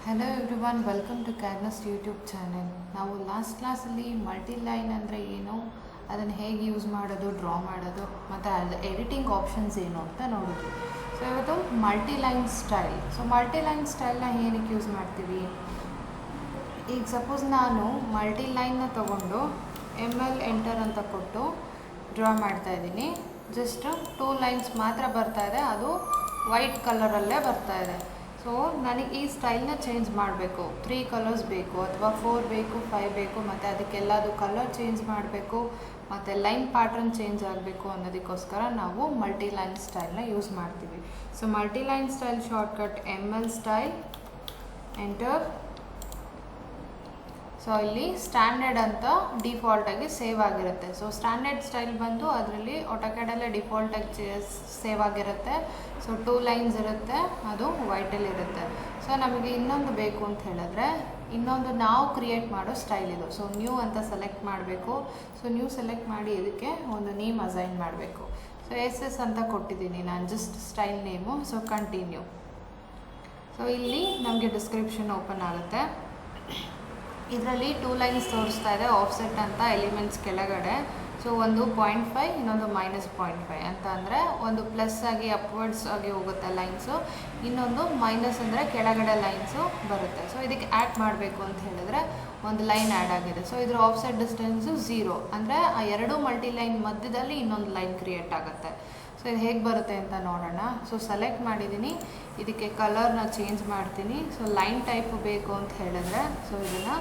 Hello everyone, welcome to CAD NEST YouTube channel. ನಾವು last ಕ್ಲಾಸಲ್ಲಿ multi-line ಅಂದರೆ ಏನು, ಅದನ್ನು ಹೇಗೆ ಯೂಸ್ ಮಾಡೋದು, ಡ್ರಾ ಮಾಡೋದು ಮತ್ತು ಅದು ಎಡಿಟಿಂಗ್ ಆಪ್ಷನ್ಸ್ ಏನು ಅಂತ ನೋಡಿದ್ವಿ. ಸೊ ಇವತ್ತು ಮಲ್ಟಿಲೈನ್ ಸ್ಟೈಲ್. ಸೊ ಮಲ್ಟಿಲೈನ್ ಸ್ಟೈಲ್ನ ಏನಕ್ಕೆ ಯೂಸ್ ಮಾಡ್ತೀವಿ? ಈಗ ಸಪೋಸ್ ನಾನು ಮಲ್ಟಿಲೈನ್ನ ತೊಗೊಂಡು ML ಎಂಟರ್ ಅಂತ ಕೊಟ್ಟು ಡ್ರಾ ಮಾಡ್ತಾಯಿದ್ದೀನಿ. ಜಸ್ಟ್ 2 ಲೈನ್ಸ್ ಮಾತ್ರ ಬರ್ತಾಯಿದೆ, ಅದು ವೈಟ್ ಕಲರಲ್ಲೇ ಬರ್ತಾಯಿದೆ. ಸೊ ನನಗೆ ಈ ಸ್ಟೈಲ್ನ ಚೇಂಜ್ ಮಾಡಬೇಕು, 3 ಕಲರ್ಸ್ ಬೇಕು ಅಥವಾ 4 ಬೇಕು, 5 ಬೇಕು, ಮತ್ತು ಅದಕ್ಕೆಲ್ಲದು ಕಲರ್ ಚೇಂಜ್ ಮಾಡಬೇಕು ಮತ್ತು ಲೈನ್ ಪ್ಯಾಟ್ರನ್ ಚೇಂಜ್ ಆಗಬೇಕು ಅನ್ನೋದಕ್ಕೋಸ್ಕರ ನಾವು ಮಲ್ಟಿಲೈನ್ ಸ್ಟೈಲ್ನ ಯೂಸ್ ಮಾಡ್ತೀವಿ. So multi-line style shortcut ML style, enter. So ಇಲ್ಲಿ ಸ್ಟ್ಯಾಂಡರ್ಡ್ ಅಂತ ಡಿಫಾಲ್ಟಾಗಿ ಸೇವ್ ಆಗಿರುತ್ತೆ. ಸೊ ಸ್ಟ್ಯಾಂಡರ್ಡ್ ಸ್ಟೈಲ್ ಬಂದು ಅದರಲ್ಲಿ AutoCADಲ್ಲೇ ಡಿಫಾಲ್ಟಾಗಿ ಸೇವ್ ಆಗಿರುತ್ತೆ. ಸೊ 2 ಲೈನ್ಸ್ ಇರುತ್ತೆ, ಅದು ವೈಟಲ್ಲಿ ಇರುತ್ತೆ. ಸೊ ನಮಗೆ ಇನ್ನೊಂದು ಬೇಕು ಅಂತ ಹೇಳಿದ್ರೆ ಇನ್ನೊಂದು ನಾವು ಕ್ರಿಯೇಟ್ ಮಾಡೋ ಸ್ಟೈಲ್ ಇದು. ಸೊ ನ್ಯೂ ಅಂತ ಸೆಲೆಕ್ಟ್ ಮಾಡಬೇಕು. ಸೊ ನ್ಯೂ ಸೆಲೆಕ್ಟ್ ಮಾಡಿ ಇದಕ್ಕೆ ಒಂದು ನೇಮ್ ಅಸೈನ್ ಮಾಡಬೇಕು. ಸೊ SS ಅಂತ ಕೊಟ್ಟಿದ್ದೀನಿ ನಾನು, just style name. So continue. So ಇಲ್ಲಿ ನಮಗೆ ಡಿಸ್ಕ್ರಿಪ್ಷನ್ ಓಪನ್ ಆಗುತ್ತೆ. ಇದರಲ್ಲಿ 2 ಲೈನ್ಸ್ ತೋರಿಸ್ತಾ ಇದೆ, ಆಫ್ಸೆಟ್ ಅಂತ ಎಲಿಮೆಂಟ್ಸ್ ಕೆಳಗಡೆ. ಸೊ ಒಂದು 0.5, ಇನ್ನೊಂದು -0.5 ಅಂತ ಅಂದರೆ ಒಂದು ಪ್ಲಸ್ ಆಗಿ ಅಪ್ವರ್ಡ್ಸ್ ಆಗಿ ಹೋಗುತ್ತೆ ಲೈನ್ಸು, ಇನ್ನೊಂದು ಮೈನಸ್ ಅಂದರೆ ಕೆಳಗಡೆ ಲೈನ್ಸು ಬರುತ್ತೆ. ಸೊ ಇದಕ್ಕೆ ಆ್ಯಡ್ ಮಾಡಬೇಕು ಅಂತ ಹೇಳಿದ್ರೆ ಒಂದು ಲೈನ್ ಆ್ಯಡ್ ಆಗಿದೆ. ಸೊ ಇದ್ರ ಆಫ್ಸೆಟ್ ಡಿಸ್ಟೆನ್ಸು 0 ಅಂದರೆ ಆ 2 ಮಲ್ಟಿಲೈನ್ ಮಧ್ಯದಲ್ಲಿ ಇನ್ನೊಂದು ಲೈನ್ ಕ್ರಿಯೇಟ್ ಆಗುತ್ತೆ. ಸೊ ಇದು ಹೇಗೆ ಬರುತ್ತೆ ಅಂತ ನೋಡೋಣ. ಸೊ ಸೆಲೆಕ್ಟ್ ಮಾಡಿದ್ದೀನಿ, ಇದಕ್ಕೆ ಕಲರ್ನ ಚೇಂಜ್ ಮಾಡ್ತೀನಿ. ಸೊ ಲೈನ್ ಟೈಪ್ ಬೇಕು ಅಂತ ಹೇಳಿದ್ರೆ ಸೊ ಇದನ್ನು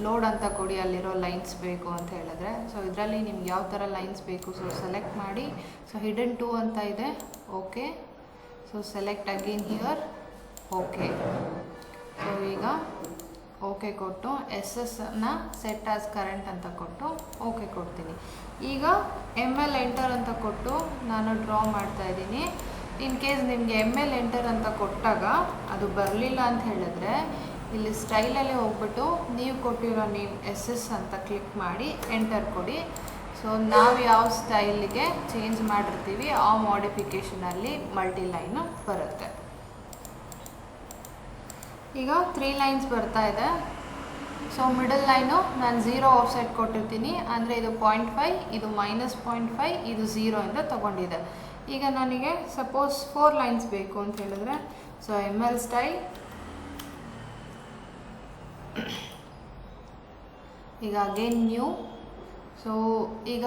ಲೋಡ್ ಅಂತ ಕೊಡಿ, ಅಲ್ಲಿರೋ ಲೈನ್ಸ್ ಬೇಕು ಅಂತ ಹೇಳಿದ್ರೆ. ಸೊ ಇದರಲ್ಲಿ ನಿಮ್ಗೆ ಯಾವ ಥರ ಲೈನ್ಸ್ ಬೇಕು ಸೊ ಸೆಲೆಕ್ಟ್ ಮಾಡಿ. ಸೊ ಹಿಡನ್ 2 ಅಂತ ಇದೆ, okay. So select again here, okay. So ಈಗ ಓಕೆ ಕೊಟ್ಟು SS ಸೆಟ್ ಆಸ್ ಕರೆಂಟ್ ಅಂತ ಕೊಟ್ಟು ಓಕೆ ಕೊಡ್ತೀನಿ. ಈಗ ML ಎಂಟರ್ ಅಂತ ಕೊಟ್ಟು ನಾನು ಡ್ರಾ ಮಾಡ್ತಾಯಿದ್ದೀನಿ. ಇನ್ ಕೇಸ್ ನಿಮಗೆ ML ಎಂಟರ್ ಅಂತ ಕೊಟ್ಟಾಗ ಅದು ಬರಲಿಲ್ಲ ಅಂತ ಹೇಳಿದ್ರೆ ಇಲ್ಲಿ ಸ್ಟೈಲಲ್ಲಿ ಹೋಗ್ಬಿಟ್ಟು ನೀವು ಕೊಟ್ಟಿರೋ ನೇಮ್ SS ಅಂತ ಕ್ಲಿಕ್ ಮಾಡಿ ಎಂಟರ್ ಕೊಡಿ. ಸೊ ನಾವು ಯಾವ ಸ್ಟೈಲಿಗೆ ಚೇಂಜ್ ಮಾಡಿರ್ತೀವಿ ಆ ಮಾಡಿಫಿಕೇಷನಲ್ಲಿ ಮಲ್ಟಿಲೈನು ಬರುತ್ತೆ. ಈಗ 3 ಲೈನ್ಸ್ ಬರ್ತಾ ಇದೆ. ಸೊ ಮಿಡಲ್ ಲೈನು ನಾನು 0 ಆಫ್ಸೆಟ್ ಕೊಟ್ಟಿರ್ತೀನಿ, ಅಂದರೆ ಇದು 0.5, ಇದು -0.5, ಇದು 0 ಇಂದ ತೊಗೊಂಡಿದೆ. ಈಗ ನನಗೆ ಸಪೋಸ್ 4 ಲೈನ್ಸ್ ಬೇಕು ಅಂತ ಹೇಳಿದ್ರೆ ಸೊ ML ಸ್ಟೈಲ್, ಈಗ ಅಗೇನ್ ನ್ಯೂ. ಸೊ ಈಗ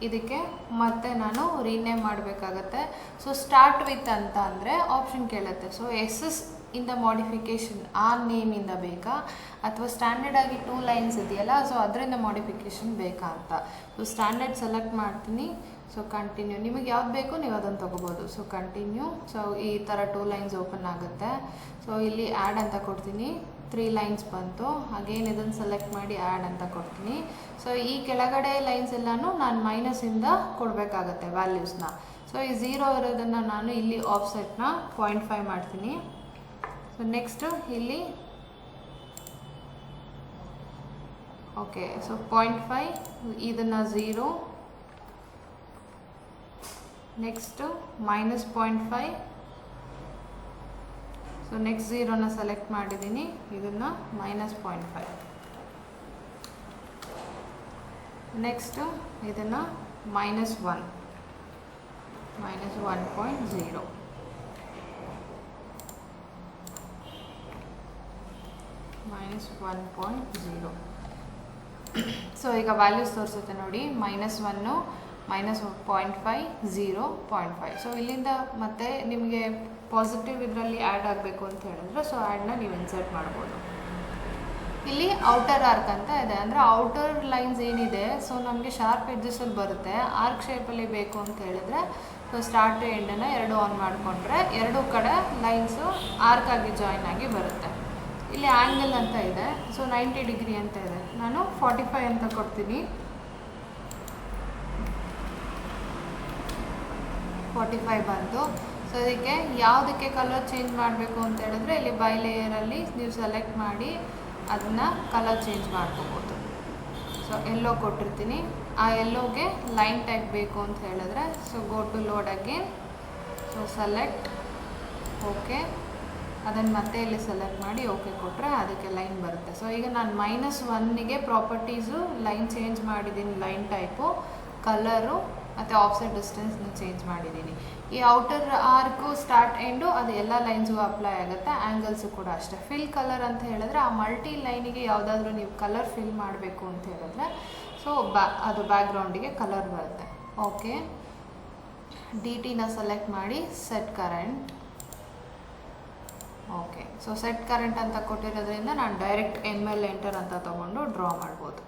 ಇದಕ್ಕೆ ಮತ್ತೆ ನಾನು ರೀನೇಮ್ ಮಾಡಬೇಕಾಗತ್ತೆ. ಸೊ ಸ್ಟಾರ್ಟ್ ವಿತ್ ಅಂತ ಅಂದರೆ ಆಪ್ಷನ್ ಕೇಳುತ್ತೆ. ಸೊ SS ಇಂದ ಮಾಡಿಫಿಕೇಷನ್ ಆ ನೇಮಿಂದ ಬೇಕಾ ಅಥವಾ ಸ್ಟ್ಯಾಂಡರ್ಡ್ ಆಗಿ 2 ಲೈನ್ಸ್ ಇದೆಯಲ್ಲ ಸೊ ಅದರಿಂದ ಮಾಡಿಫಿಕೇಷನ್ ಬೇಕಾ ಅಂತ. ಸೊ ಸ್ಟ್ಯಾಂಡರ್ಡ್ ಸೆಲೆಕ್ಟ್ ಮಾಡ್ತೀನಿ. ಸೊ ಕಂಟಿನ್ಯೂ, ನಿಮಗೆ ಯಾವ್ದು ಬೇಕು ನೀವು ಅದನ್ನು ತೊಗೋಬೋದು. So continue. ಸೊ ಈ ಥರ 2 ಲೈನ್ಸ್ ಓಪನ್ ಆಗುತ್ತೆ. ಸೊ ಇಲ್ಲಿ ಆ್ಯಡ್ ಅಂತ ಕೊಡ್ತೀನಿ, 3 ಲೈನ್ಸ್ ಬಂತು. ಅಗೇನ್ ಇದನ್ನು ಸೆಲೆಕ್ಟ್ ಮಾಡಿ ಆ್ಯಡ್ ಅಂತ ಕೊಡ್ತೀನಿ. ಸೊ ಈ ಕೆಳಗಡೆ ಲೈನ್ಸ್ ಎಲ್ಲನೂ ನಾನು ಮೈನಸಿಂದ ಕೊಡಬೇಕಾಗತ್ತೆ ವ್ಯಾಲ್ಯೂಸ್ನ. ಸೊ ಈ 0 ಇರೋದನ್ನು ನಾನು ಇಲ್ಲಿ ಆಫ್ಸೆಟ್ನ 0.5 ಮಾಡ್ತೀನಿ. ಸೊ ನೆಕ್ಸ್ಟು ಇಲ್ಲಿ ಓಕೆ. ಸೊ 0.5 ಇದನ್ನು 0, ನೆಕ್ಸ್ಟು -0.5. ಸೊ ನೆಕ್ಸ್ಟ್ 0ನ ಸೆಲೆಕ್ಟ್ ಮಾಡಿದ್ದೀನಿ, ಇದನ್ನು -0.5. ನೆಕ್ಸ್ಟು ಇದನ್ನು -1, -1.0. -1.0. ಸೊ ಈಗ ವ್ಯಾಲ್ಯೂಸ್ ತೋರಿಸುತ್ತೆ ನೋಡಿ, -1, -0.5, 0.5. ಸೊ ಇಲ್ಲಿಂದ ಮತ್ತೆ ನಿಮಗೆ ಪಾಸಿಟಿವ್ ಇದರಲ್ಲಿ ಆ್ಯಡ್ ಆಗಬೇಕು ಅಂತ ಹೇಳಿದ್ರೆ ಸೊ ಆ್ಯಡ್ನ ನೀವು ಇನ್ಸರ್ಟ್ ಮಾಡ್ಬೋದು. ಇಲ್ಲಿ ಔಟರ್ ಆರ್ಕ್ ಅಂತ ಇದೆ, ಅಂದರೆ ಔಟರ್ ಲೈನ್ಸ್ ಏನಿದೆ ಸೊ ನಮಗೆ ಶಾರ್ಪ್ ಎಡ್ಜಸಲ್ಲಿ ಬರುತ್ತೆ. ಆರ್ಕ್ ಶೇಪಲ್ಲಿ ಬೇಕು ಅಂತ ಹೇಳಿದ್ರೆ ಸೊ ಸ್ಟಾರ್ಟ್ ಟು ಎಂಡನ್ನು 2 ಆನ್ ಮಾಡಿಕೊಂಡ್ರೆ 2 ಕಡೆ ಲೈನ್ಸು ಆರ್ಕ್ ಆಗಿ ಜಾಯಿನ್ ಆಗಿ ಬರುತ್ತೆ. ಇಲ್ಲಿ ಆ್ಯಂಗಲ್ ಅಂತ ಇದೆ, ಸೊ 90 ಡಿಗ್ರಿ ಅಂತ ಇದೆ, ನಾನು 45 ಅಂತ ಕೊಡ್ತೀನಿ. 45 ಬಂತು. ಸೊ ಇದಕ್ಕೆ ಯಾವುದಕ್ಕೆ ಕಲರ್ ಚೇಂಜ್ ಮಾಡಬೇಕು ಅಂತ ಹೇಳಿದ್ರೆ ಇಲ್ಲಿ ಬೈ ಲೇಯರಲ್ಲಿ ನೀವು ಸೆಲೆಕ್ಟ್ ಮಾಡಿ ಅದನ್ನು ಕಲರ್ ಚೇಂಜ್ ಮಾಡ್ಕೋಬೋದು. ಸೊ ಎಲ್ಲೋ ಕೊಟ್ಟಿರ್ತೀನಿ, ಆ ಎಲ್ಲೋಗೆ ಲೈನ್ ಟೈಪ್ ಬೇಕು ಅಂತ ಹೇಳಿದ್ರೆ so go to load again. So select, okay. ಅದನ್ನು ಮತ್ತೆ ಇಲ್ಲಿ ಸೆಲೆಕ್ಟ್ ಮಾಡಿ ಓಕೆ ಕೊಟ್ಟರೆ ಅದಕ್ಕೆ ಲೈನ್ ಬರುತ್ತೆ. ಸೊ ಈಗ ನಾನು -1ಗೆ ಪ್ರಾಪರ್ಟೀಸು ಲೈನ್ ಚೇಂಜ್ ಮಾಡಿದ್ದೀನಿ, ಲೈನ್ ಟೈಪು, ಕಲರು ಮತ್ತು ಆಫ್ಸೆಟ್ ಡಿಸ್ಟೆನ್ಸ್ನ ಚೇಂಜ್ ಮಾಡಿದ್ದೀನಿ. ಈ ಔಟರ್ ಆರ್ಕು ಸ್ಟಾರ್ಟ್ ಎಂಡು ಅದು ಎಲ್ಲ ಲೈನ್ಸ್ಗೂ ಅಪ್ಲೈ ಆಗುತ್ತೆ, ಆ್ಯಂಗಲ್ಸು ಕೂಡ ಅಷ್ಟೇ. ಫಿಲ್ ಕಲರ್ ಅಂತ ಹೇಳಿದ್ರೆ ಆ ಮಲ್ಟಿ ಲೈನಿಗೆ ಯಾವುದಾದ್ರೂ ನೀವು ಕಲರ್ ಫಿಲ್ ಮಾಡಬೇಕು ಅಂತ ಹೇಳಿದ್ರೆ ಸೊ ಅದು ಬ್ಯಾಕ್ಗ್ರೌಂಡಿಗೆ ಕಲರ್ ಬರುತ್ತೆ. ಓಕೆ, DTನ ಸೆಲೆಕ್ಟ್ ಮಾಡಿ set current. Okay, so set current ಅಂತ ಕೊಟ್ಟಿರೋದ್ರಿಂದ ನಾನು ಡೈರೆಕ್ಟ್ ML ಎಂಟರ್ ಅಂತ ತೊಗೊಂಡು ಡ್ರಾ ಮಾಡ್ಬೋದು.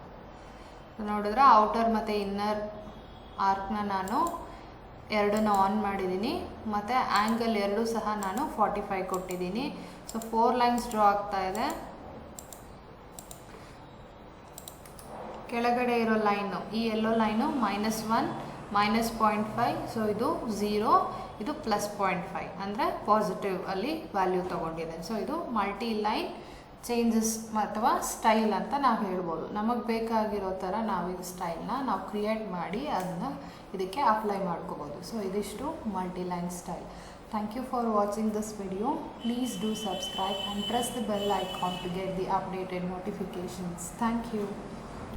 ನೋಡಿದ್ರೆ ಔಟರ್ ಮತ್ತು ಇನ್ನರ್ ಆರ್ಕ್ನ ನಾನು ಎರಡನ್ನೂ ಆನ್ ಮಾಡಿದ್ದೀನಿ ಮತ್ತು ಆ್ಯಂಗಲ್ ಎರಡೂ ಸಹ ನಾನು 45 ಕೊಟ್ಟಿದ್ದೀನಿ. ಸೊ 4 ಲೈನ್ಸ್ ಡ್ರಾ ಆಗ್ತಾ ಇದೆ. ಕೆಳಗಡೆ ಇರೋ ಲೈನು, ಈ ಎಲ್ಲೋ ಲೈನು -1 -0.5, ಸೊ ಇದು 0, ಇದು +0.5 ಅಂದರೆ ಪಾಸಿಟಿವ್ ಅಲ್ಲಿ ವ್ಯಾಲ್ಯೂ ತೊಗೊಂಡಿದೆ. ಸೊ ಇದು ಮಲ್ಟಿ ಲೈನ್ ಚೇಂಜಸ್ ಅಥವಾ ಸ್ಟೈಲ್ ಅಂತ ನಾವು ಹೇಳ್ಬೋದು. ನಮಗೆ ಬೇಕಾಗಿರೋ ಥರ ನಾವು ಈ ಸ್ಟೈಲ್ನ ನಾವು ಕ್ರಿಯೇಟ್ ಮಾಡಿ ಅದನ್ನು ಇದಕ್ಕೆ ಅಪ್ಲೈ ಮಾಡ್ಕೋಬೋದು. ಸೊ ಇದಿಷ್ಟು multi line style. Thank you for watching this video. Please do subscribe and press the bell icon to get the updated notifications. Thank you.